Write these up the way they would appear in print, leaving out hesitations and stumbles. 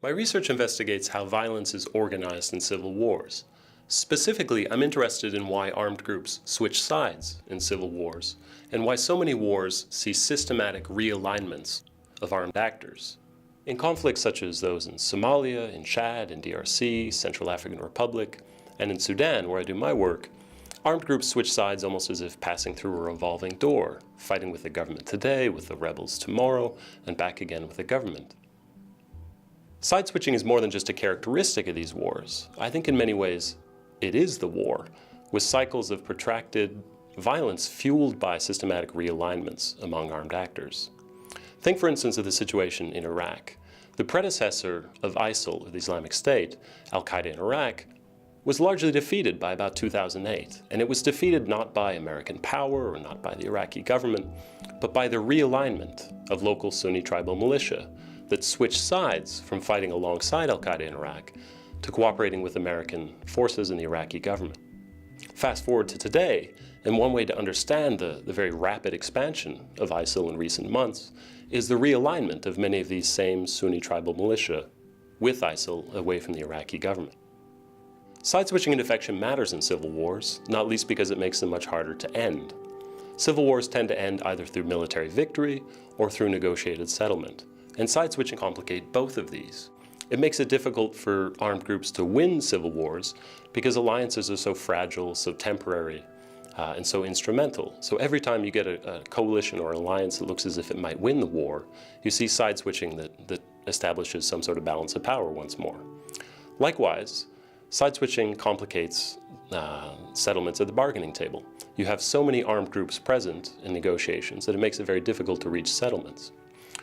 My research investigates how violence is organized in civil wars. Specifically, I'm interested in why armed groups switch sides in civil wars, and why so many wars see systematic realignments of armed actors. In conflicts such as those in Somalia, in Chad, in DRC, Central African Republic, and in Sudan, where I do my work, armed groups switch sides almost as if passing through a revolving door, fighting with the government today, with the rebels tomorrow, and back again with the government. Side switching is more than just a characteristic of these wars. I think in many ways it is the war, with cycles of protracted violence fueled by systematic realignments among armed actors. Think, for instance, of the situation in Iraq. The predecessor of ISIL, the Islamic State, Al-Qaeda in Iraq, was largely defeated by about 2008. And it was defeated not by American power or not by the Iraqi government, but by the realignment of local Sunni tribal militia that switched sides from fighting alongside Al-Qaeda in Iraq to cooperating with American forces in the Iraqi government. Fast forward to today, and one way to understand the very rapid expansion of ISIL in recent months is the realignment of many of these same Sunni tribal militia with ISIL away from the Iraqi government. Side-switching and defection matters in civil wars, not least because it makes them much harder to end. Civil wars tend to end either through military victory or through negotiated settlement, and side-switching complicates both of these. It makes it difficult for armed groups to win civil wars because alliances are so fragile, so temporary, and so instrumental. So every time you get a coalition or an alliance that looks as if it might win the war, you see side-switching that establishes some sort of balance of power once more. Likewise, side-switching complicates settlements at the bargaining table. You have so many armed groups present in negotiations that it makes it very difficult to reach settlements.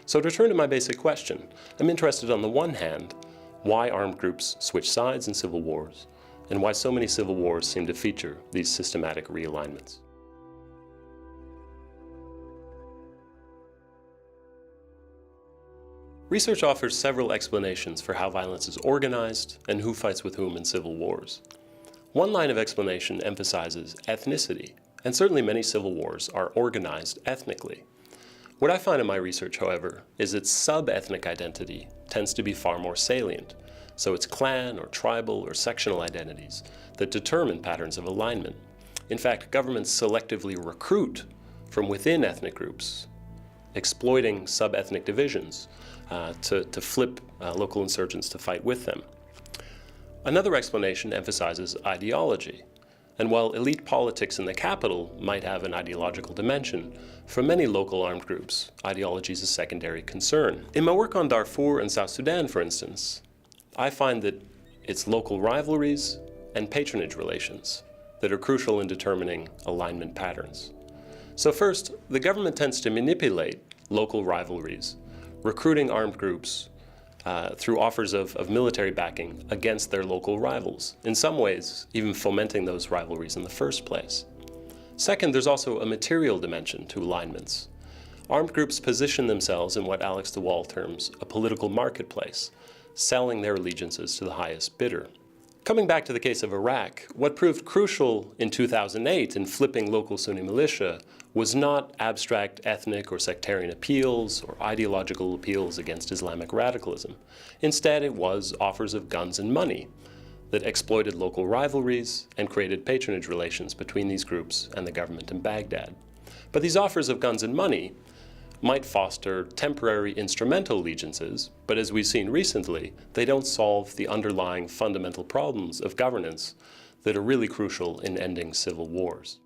So to return to my basic question, I'm interested on the one hand why armed groups switch sides in civil wars, and why so many civil wars seem to feature these systematic realignments. Research offers several explanations for how violence is organized and who fights with whom in civil wars. One line of explanation emphasizes ethnicity, and certainly many civil wars are organized ethnically. What I find in my research, however, is that sub-ethnic identity tends to be far more salient. So it's clan or tribal or sectional identities that determine patterns of alignment. In fact, governments selectively recruit from within ethnic groups, exploiting sub-ethnic divisions to flip local insurgents to fight with them. Another explanation emphasizes ideology. And while elite politics in the capital might have an ideological dimension, for many local armed groups, ideology is a secondary concern. In my work on Darfur and South Sudan, for instance, I find that it's local rivalries and patronage relations that are crucial in determining alignment patterns. So first, the government tends to manipulate local rivalries, recruiting armed groups through offers of military backing against their local rivals, in some ways even fomenting those rivalries in the first place. Second, there's also a material dimension to alignments. Armed groups position themselves in what Alex de Waal terms a political marketplace, selling their allegiances to the highest bidder. Coming back to the case of Iraq, what proved crucial in 2008 in flipping local Sunni militia was not abstract ethnic or sectarian appeals or ideological appeals against Islamic radicalism. Instead, it was offers of guns and money that exploited local rivalries and created patronage relations between these groups and the government in Baghdad. But these offers of guns and money might foster temporary instrumental allegiances, but as we've seen recently, they don't solve the underlying fundamental problems of governance that are really crucial in ending civil wars.